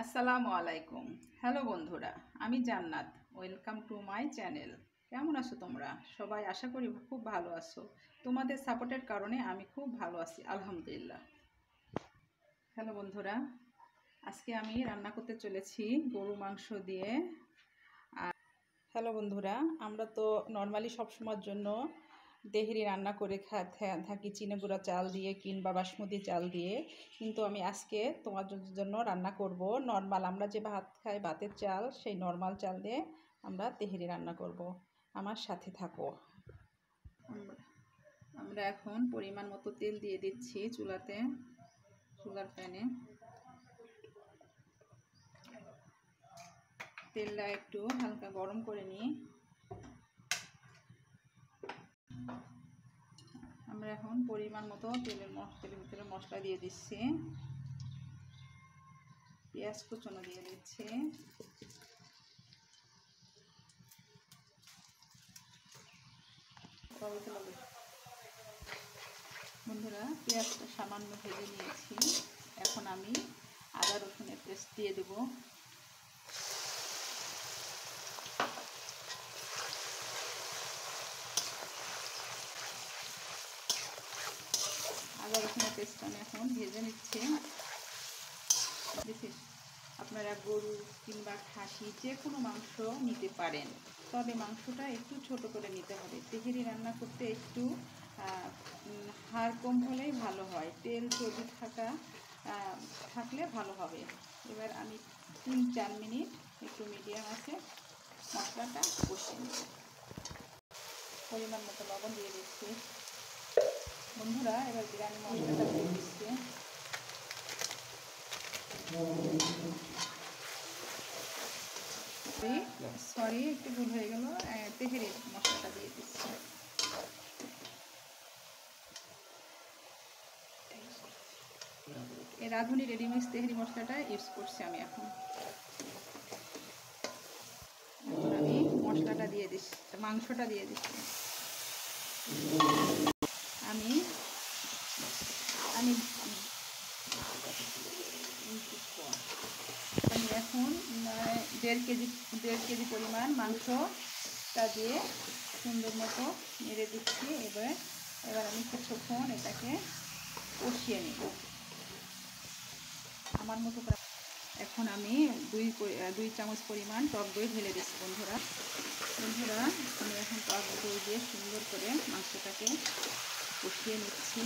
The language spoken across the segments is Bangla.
আসসালামু আলাইকুম। হ্যালো বন্ধুরা, আমি জান্নাত। Welcome to my channel. কেমন আছো তোমরা সবাই? আশা করি খুব ভালো আছো। তোমাদের সাপোর্টের কারণে আমি খুব ভালো আছি, আলহামদুলিল্লাহ। হ্যালো বন্ধুরা, আজকে আমি রান্না করতে চলেছি গরু মাংস দিয়ে। হ্যালো বন্ধুরা, আমরা তো নর্মালি সবসময়ের জন্য তেহারি রান্না করে থাকি চিনে-গুঁড়া চাল দিয়ে কিংবা বাসমতি চাল দিয়ে, কিন্তু আমি আজকে তোমাদের জন্য রান্না করব নর্মাল, আমরা যে ভাত খাই ভাতের চাল, সেই নর্মাল চাল দিয়ে আমরা তেহারি রান্না করব। আমার সাথে থাকো। আমরা এখন পরিমাণ মতো তেল দিয়ে দিচ্ছি চুলার প্যানে। তেলটা একটু হালকা গরম করে নিই। আমরা এখন পরিমাণ মতো তেলের ভিতরে মশলা দিয়ে দিচ্ছি, পেঁয়াজ কুচনো দিয়ে দিচ্ছি, বন্ধুরা পেঁয়াজটা সামান্য ভেজে নিয়েছি। এখন আমি আদা রসুনের পেস্ট দিয়ে দেব। আদা রসুনের পেস্ট আমি এখন ভেজে নিচ্ছি। আপনারা গরু কিংবা খাসি যে কোনো মাংস নিতে পারেন, তবে মাংসটা একটু ছোট করে নিতে হবে। তেহারি রান্না করতে একটু হাড় কম হলেই ভালো হয়, তেল চর্বি থাকলে ভালো হবে। এবার আমি 3-4 মিনিট একটু মিডিয়াম আছে মশলাটা কষিয়ে নেব। পরিমাণ মতো লবণ দিয়ে দিচ্ছি। বন্ধুরা এবার বিরিয়ানি মশলাটা দিয়ে দিচ্ছি। সরি একটু ভুল হয়ে গেল, তেহারি মশলাটা দিয়ে দিচ্ছি। এই রাঁধুনি রেডিমিক্স তেহারি মশলাটা ইউজ করছি আমি এখন। আমি মশলাটা দিয়ে দিচ্ছি, মাংসটা দিয়ে দিচ্ছি। আমি এখন 1.5 কেজি পরিমাণ মাংসটা দিয়ে সুন্দর মতো নেড়ে দিচ্ছি। এবার আমি কিছুক্ষণ এটাকে কষিয়ে নেব আমার মতো করে। এখন আমি 2 চামচ পরিমাণ টক দই ঢেলে দিচ্ছি। বন্ধুরা আমি এখন টক দই দিয়ে সুন্দর করে মাংসটাকে কষিয়ে নিচ্ছি।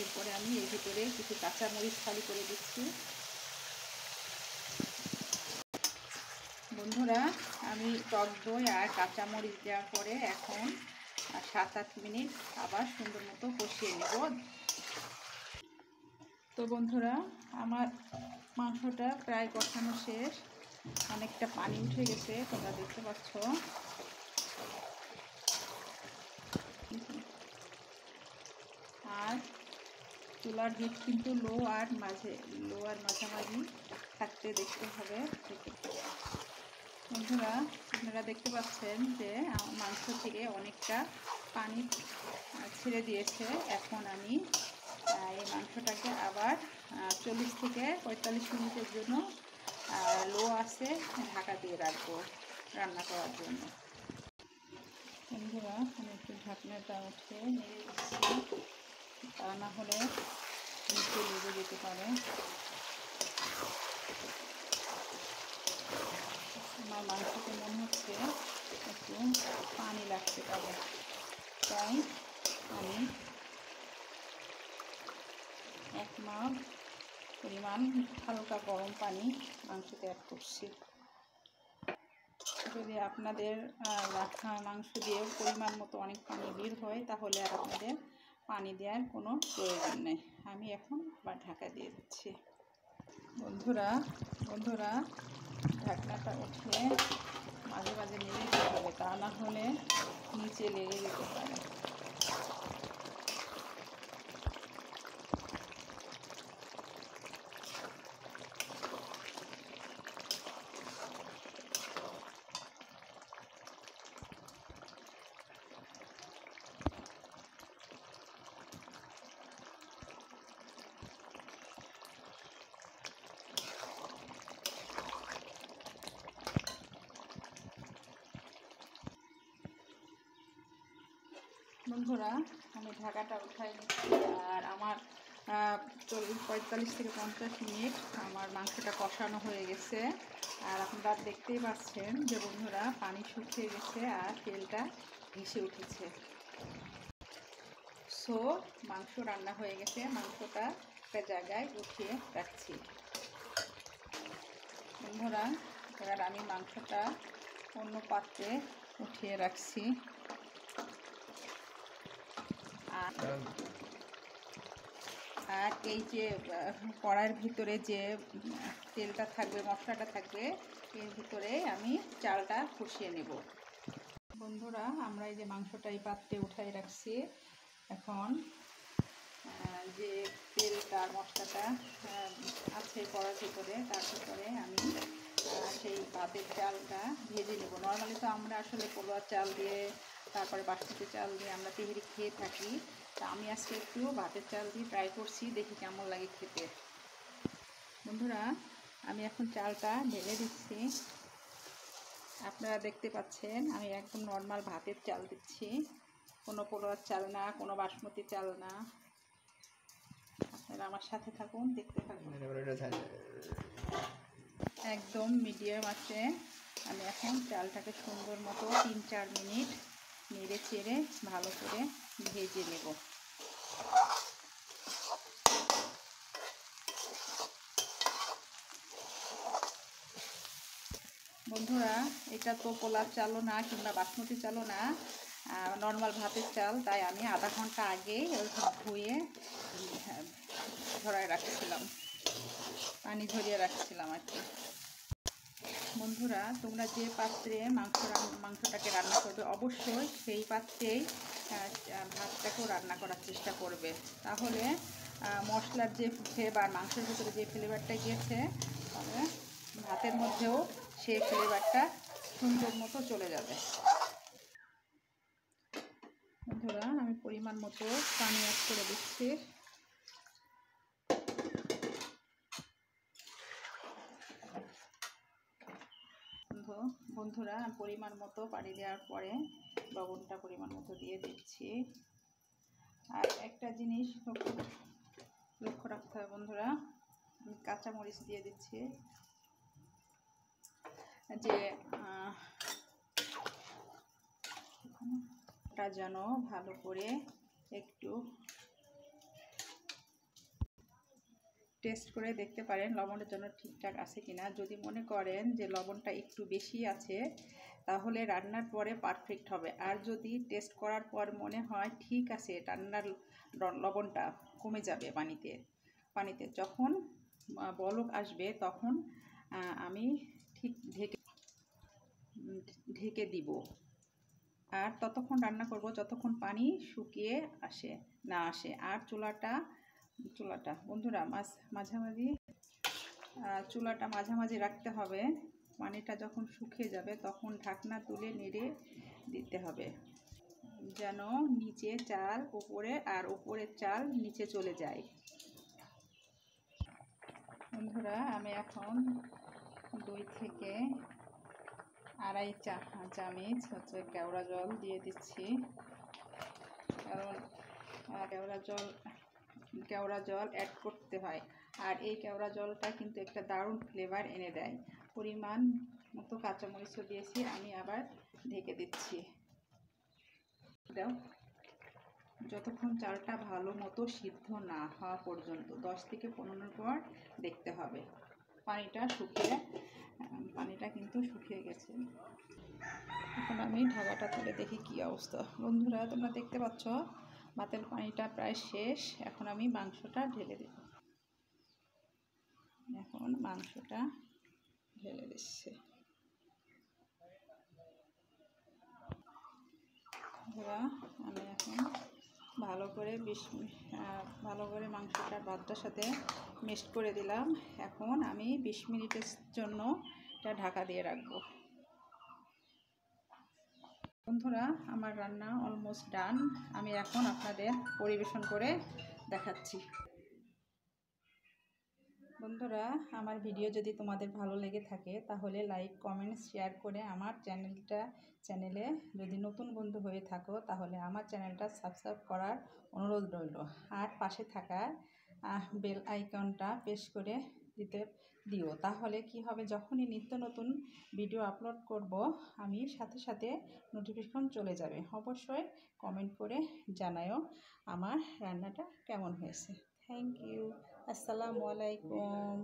এরপরে আমি এর ভিতরে কিছু কাঁচামরিচ ফালি করে দিচ্ছি। বন্ধুরা আমি টক দই আর কাঁচামরিচ দেওয়ার পরে এখন 7-8 মিনিট আবার সুন্দর মতো কষিয়ে নেব। তো বন্ধুরা আমার মাংসটা প্রায় কষানো শেষ, অনেকটা পানি উঠে গেছে, তোমরা দেখতে পাচ্ছ। আর চুলার হিট কিন্তু লো আর মাঝামাঝি থাকতে দেখতে হবে। বন্ধুরা আপনারা দেখতে পাচ্ছেন যে মাংস থেকে অনেকটা পানি ছেড়ে দিয়েছে। এখন আমি এই মাংসটাকে আবার 40-45 মিনিটের জন্য লো আঁচে ঢাকা দিয়ে রাখবো রান্না করার জন্য। বন্ধুরা আমি একটু ঢাকনাটা উঠে নেড়ে দিচ্ছি, তা না হলে নিচে লেগে যেতে পারে। আমার মাংসতে মনে হচ্ছে একটু পানি লাগতে পারে, তাই আমি 1 মগ পরিমাণ হালকা গরম পানি মাংসতে অ্যাড করছি। যদি আপনাদের রাখা মাংস দিয়েও পরিমাণ মতো অনেক পানি বের হয়, তাহলে আর আপনাদের পানি দেওয়ার কোনো প্রয়োজন নেই। আমি এখন আবার ঢাকা দিয়ে দিচ্ছি। বন্ধুরা ঢাকনাটা উঠে মাঝে মাঝে নেড়ে দিতে হবে, তা না হলে নিচে লেগে যেতে পারে। বন্ধুরা আমি ঢাকাটা উঠাই নিচ্ছি আর আমার 45 থেকে 50 মিনিট আমার মাংসটা কষানো হয়ে গেছে। আর আপনারা দেখতেই পাচ্ছেন যে বন্ধুরা পানি শুকিয়ে গেছে আর তেলটা ভেসে উঠেছে। সো মাংস রান্না হয়ে গেছে, মাংসটা একটা জায়গায় উঠিয়ে রাখছি। বন্ধুরা এবার আমি মাংসটা অন্য পাত্রে উঠিয়ে রাখছি। আর এই যে কড়াইয়ের ভিতরে যে তেলটা থাকবে, মশলাটা থাকবে, এর ভিতরে আমি চালটা কষিয়ে নেব। বন্ধুরা আমরা এই যে মাংসটা এই পাত্রে উঠাই রাখছি। এখন যে তেলটা মশলাটা আছে কড়ার ভিতরে, তার ভিতরে আমি সেই ভাতের চালটা ভেজে নেব। নর্মালি তো আমরা আসলে পোলোয়ার চাল দিয়ে, তারপরে বাসমতি চাল দিয়ে আমরা তেহেরি খেয়ে থাকি। তা আমি আজকে একটু ভাতের চাল দিয়ে ট্রাই করছি, দেখি কেমন লাগে খেতে। বন্ধুরা আমি এখন চালটা ঢেলে দিচ্ছি। আপনারা দেখতে পাচ্ছেন আমি একদম নর্মাল ভাতের চাল দিচ্ছি, কোনো পোলোয়ার চাল না, কোনো বাসমতি চাল না। আপনারা আমার সাথে থাকুন, দেখতে থাকুন। একদম মিডিয়াম আছে। আমি এখন চালটাকে সুন্দর মতো 3-4 মিনিট নেড়ে চেড়ে ভালো করে ভেজে নেব। বন্ধুরা এটা তো পোলার চালও না কিংবা বাসমতি চালও না, নর্মাল ভাতের চাল, তাই আমি আধা ঘন্টা আগে ধুয়ে ধরায় রাখছিলাম, পানি ঝরিয়ে রাখছিলাম আর কি। বন্ধুরা তোমরা যে পাত্রে মাংসটাকে রান্না করবে অবশ্যই সেই পাত্রেই ভাতটাকেও রান্না করার চেষ্টা করবে, তাহলে মশলার যে ফ্লেভার, মাংসের ভিতরে যে ফ্লেভারটা গিয়েছে, তাহলে ভাতের মধ্যেও সেই ফ্লেভারটা সুন্দর মতো চলে যাবে। বন্ধুরা আমি পরিমাণ মতো পানি অ্যাড করে দিচ্ছি। বন্ধুরা পরিমাণ মতো পানি দেওয়ার পরে লবণটা পরিমাণ মতো দিয়ে দিচ্ছি। আর একটা জিনিস লক্ষ্য রাখতে হবে বন্ধুরা, আমি কাঁচামরিচ দিয়ে দিচ্ছি, যে এটা যেন ভালো করে একটু টেস্ট করে দেখতে পারেন লবণের জন্য ঠিকঠাক আছে কিনা। যদি মনে করেন যে লবণটা একটু বেশি আছে, তাহলে রান্নার পরে পারফেক্ট হবে। আর যদি টেস্ট করার পর মনে হয় ঠিক আছে, রান্নার লবণটা কমে যাবে পানিতে যখন বলক আসবে, তখন আমি ঠিক ঢেকে দিব। আর ততক্ষণ রান্না করব যতক্ষণ পানি শুকিয়ে না আসে। আর চুলাটা বন্ধুরা মাঝামাঝি রাখতে হবে। পানিটা যখন শুকিয়ে যাবে তখন ঢাকনা তুলে নেড়ে দিতে হবে, যেন নিচে চাল উপরে আর উপরের চাল নিচে চলে যায়। বন্ধুরা আমি এখন 2 থেকে আড়াই চামচ কেওড়া জল দিয়ে দিচ্ছি, কারণ কেওড়া জল অ্যাড করতে হয়। আর এই কেওড়া জলটা কিন্তু একটা দারুণ ফ্লেভার এনে দেয়। পরিমাণ মতো কাঁচামরিচও দিয়েছি, আমি আবার ঢেকে দিচ্ছি। যতক্ষণ চালটা ভালো মতো সিদ্ধ না হওয়া পর্যন্ত 10 থেকে 15 মিনিট পর দেখতে হবে। পানিটা কিন্তু শুকিয়ে গেছে। এখন আমি ঢাকাটা তুলে দেখি কি অবস্থা। বন্ধুরা তোমরা দেখতে পাচ্ছ ভাতের পানিটা প্রায় শেষ। এখন আমি মাংসটা ঢেলে দেব। এখন মাংসটা ঢেলে দিচ্ছি। বন্ধুরা আমি এখন ভালো করে মাংসটা ভাতটার সাথে মিক্সড করে দিলাম। এখন আমি 20 মিনিটের জন্য এটা ঢাকা দিয়ে রাখবো। বন্ধুরা আমার রান্না অলমোস্ট ডান। আমি এখন আপনাদের পরিবেশন করে দেখাচ্ছি। বন্ধুরা, আমার ভিডিও যদি তোমাদের ভালো লেগে থাকে তাহলে লাইক, কমেন্ট, শেয়ার করে আমার চ্যানেলে যদি নতুন বন্ধু হয়ে থাকো তাহলে আমার চ্যানেলটা সাবস্ক্রাইব করার অনুরোধ রইল। আর পাশে থাকা বেল আইকনটা প্রেস করে দিও। তাহলে কি হবে, যখনই নিত্য নতুন ভিডিও আপলোড করব আমি সাথে সাথে নোটিফিকেশন চলে যাবে। অবশ্যই কমেন্ট করে জানাও আমার রান্নাটা কেমন হয়েছে। Thank you. আসসালামু আলাইকুম।